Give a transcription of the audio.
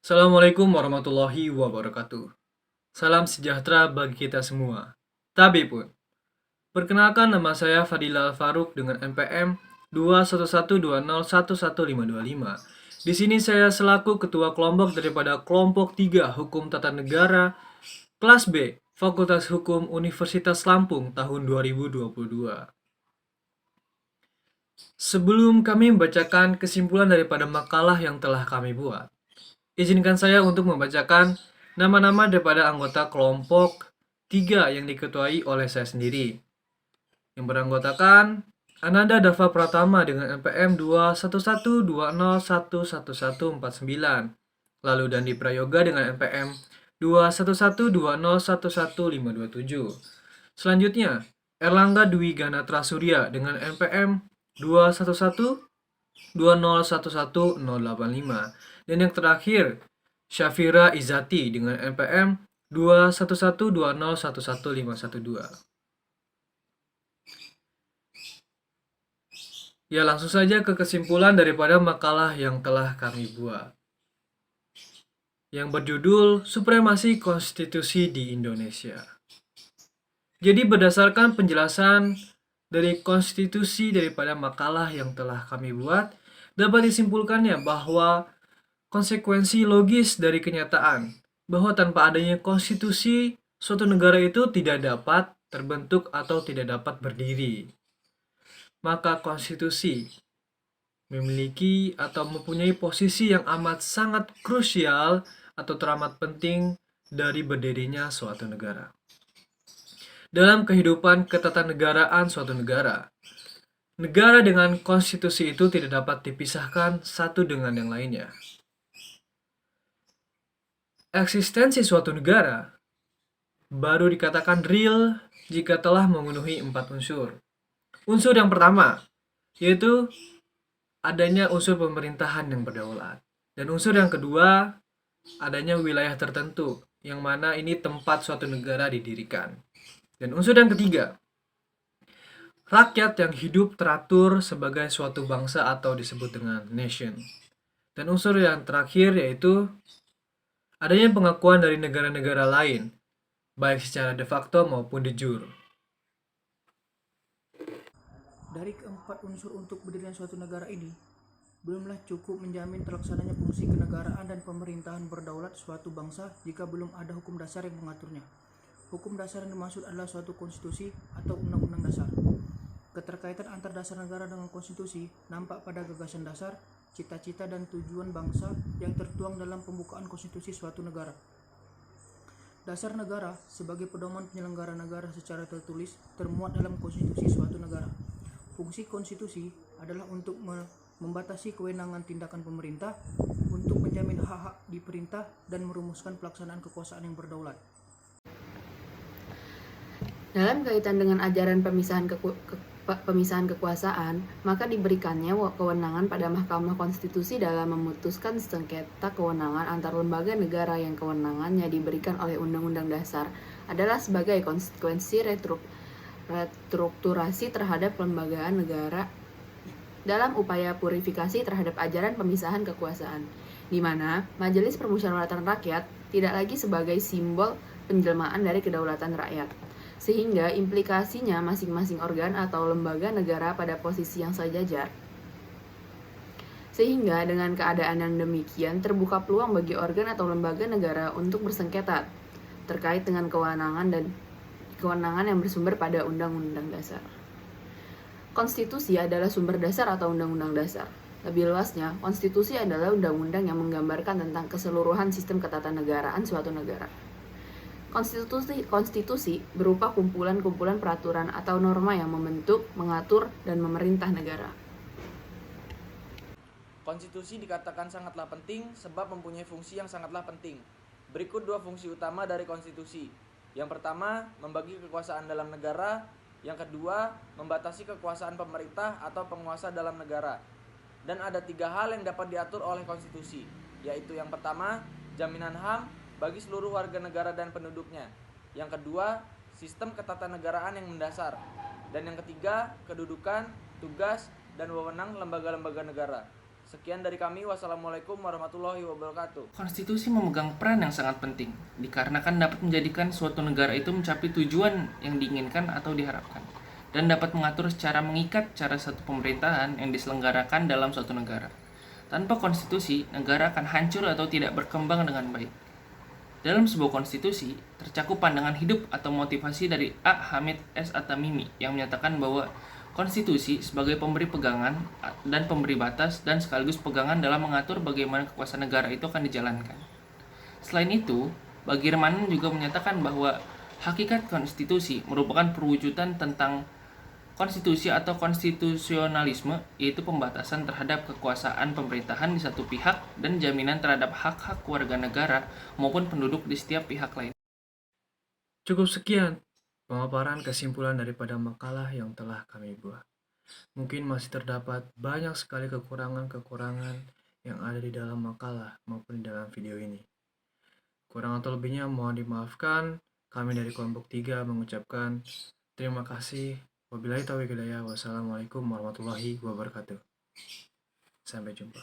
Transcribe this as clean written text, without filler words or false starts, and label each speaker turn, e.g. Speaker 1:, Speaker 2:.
Speaker 1: Assalamualaikum warahmatullahi wabarakatuh. Salam sejahtera bagi kita semua. Tabi pun. Perkenalkan, nama saya Fadila Faruk dengan NPM 2112011525. Di sini saya selaku ketua kelompok daripada kelompok 3 Hukum Tata Negara kelas B Fakultas Hukum Universitas Lampung tahun 2022. Sebelum kami membacakan kesimpulan daripada makalah yang telah kami buat, izinkan saya untuk membacakan nama-nama daripada anggota kelompok 3 yang diketuai oleh saya sendiri. Yang beranggotakan Ananda Dava Pratama dengan NPM 2112011149. Lalu Dandi Prayoga dengan NPM 2112011527. Selanjutnya, Erlangga Dwi Ganatra Surya dengan NPM 21120111085. Dan yang terakhir, Syafira Izati dengan NPM 21120111512. Ya, langsung saja ke kesimpulan daripada makalah yang telah kami buat, yang berjudul Supremasi Konstitusi di Indonesia. Jadi berdasarkan penjelasan dari konstitusi daripada makalah yang telah kami buat, dapat disimpulkannya bahwa konsekuensi logis dari kenyataan bahwa tanpa adanya konstitusi, suatu negara itu tidak dapat terbentuk atau tidak dapat berdiri. Maka konstitusi memiliki atau mempunyai posisi yang amat sangat krusial atau teramat penting dari berdirinya suatu negara. Dalam kehidupan ketatanegaraan suatu negara, negara dengan konstitusi itu tidak dapat dipisahkan satu dengan yang lainnya. Eksistensi suatu negara baru dikatakan real jika telah memenuhi 4 unsur. Unsur yang pertama, yaitu adanya unsur pemerintahan yang berdaulat. Dan unsur yang kedua, adanya wilayah tertentu, yang mana ini tempat suatu negara didirikan. Dan unsur yang ketiga, rakyat yang hidup teratur sebagai suatu bangsa atau disebut dengan nation. Dan unsur yang terakhir yaitu adanya pengakuan dari negara-negara lain, baik secara de facto maupun de jure.
Speaker 2: Dari keempat unsur untuk berdirinya suatu negara ini, belumlah cukup menjamin terlaksananya fungsi kenegaraan dan pemerintahan berdaulat suatu bangsa jika belum ada hukum dasar yang mengaturnya. Hukum dasar yang dimaksud adalah suatu konstitusi atau undang-undang dasar. Keterkaitan antar dasar negara dengan konstitusi nampak pada gagasan dasar, cita-cita dan tujuan bangsa yang tertuang dalam pembukaan konstitusi suatu negara. Dasar negara sebagai pedoman penyelenggara negara secara tertulis termuat dalam konstitusi suatu negara. Fungsi konstitusi adalah untuk membatasi kewenangan tindakan pemerintah, untuk menjamin hak-hak di perintah dan merumuskan pelaksanaan kekuasaan yang berdaulat.
Speaker 3: Dalam kaitan dengan ajaran pemisahan kekuasaan, maka diberikannya kewenangan pada Mahkamah Konstitusi dalam memutuskan sengketa kewenangan antar lembaga negara yang kewenangannya diberikan oleh Undang-Undang Dasar adalah sebagai konsekuensi restrukturasi terhadap kelembagaan negara dalam upaya purifikasi terhadap ajaran pemisahan kekuasaan, di mana Majelis Permusyawaratan Rakyat tidak lagi sebagai simbol penjelmaan dari kedaulatan rakyat, sehingga implikasinya masing-masing organ atau lembaga negara pada posisi yang sejajar. Sehingga dengan keadaan yang demikian terbuka peluang bagi organ atau lembaga negara untuk bersengketa terkait dengan kewenangan yang bersumber pada Undang-Undang Dasar. Konstitusi adalah sumber dasar atau Undang-Undang Dasar. Lebih luasnya, konstitusi adalah undang-undang yang menggambarkan tentang keseluruhan sistem ketatanegaraan suatu negara. Konstitusi berupa kumpulan-kumpulan peraturan atau norma yang membentuk, mengatur, dan memerintah negara.
Speaker 4: Konstitusi dikatakan sangatlah penting sebab mempunyai fungsi yang sangatlah penting. Berikut 2 fungsi utama dari konstitusi. Yang pertama, membagi kekuasaan dalam negara. Yang kedua, membatasi kekuasaan pemerintah atau penguasa dalam negara. Dan ada 3 hal yang dapat diatur oleh konstitusi, yaitu yang pertama, jaminan HAM bagi seluruh warga negara dan penduduknya. Yang kedua, sistem ketatanegaraan yang mendasar. Dan yang ketiga, kedudukan, tugas, dan wewenang lembaga-lembaga negara. Sekian dari kami, wassalamualaikum warahmatullahi wabarakatuh.
Speaker 5: Konstitusi memegang peran yang sangat penting, dikarenakan dapat menjadikan suatu negara itu mencapai tujuan yang diinginkan atau diharapkan, dan dapat mengatur secara mengikat cara satu pemerintahan yang diselenggarakan dalam suatu negara. Tanpa konstitusi, negara akan hancur atau tidak berkembang dengan baik. Dalam sebuah konstitusi, tercakup pandangan hidup atau motivasi dari A. Hamid S. At-Tamimi yang menyatakan bahwa konstitusi sebagai pemberi pegangan dan pemberi batas dan sekaligus pegangan dalam mengatur bagaimana kekuasaan negara itu akan dijalankan. Selain itu, Bagirmanan juga menyatakan bahwa hakikat konstitusi merupakan perwujudan tentang konstitusi atau konstitusionalisme, yaitu pembatasan terhadap kekuasaan pemerintahan di satu pihak dan jaminan terhadap hak-hak warga negara maupun penduduk di setiap pihak lain.
Speaker 1: Cukup sekian pemaparan kesimpulan daripada makalah yang telah kami buat. Mungkin masih terdapat banyak sekali kekurangan-kekurangan yang ada di dalam makalah maupun di dalam video ini. Kurang atau lebihnya mohon dimaafkan. Kami dari kelompok 3 mengucapkan terima kasih. Wabillahi taufiq hidayah. Wassalamualaikum warahmatullahi wabarakatuh. Sampai jumpa.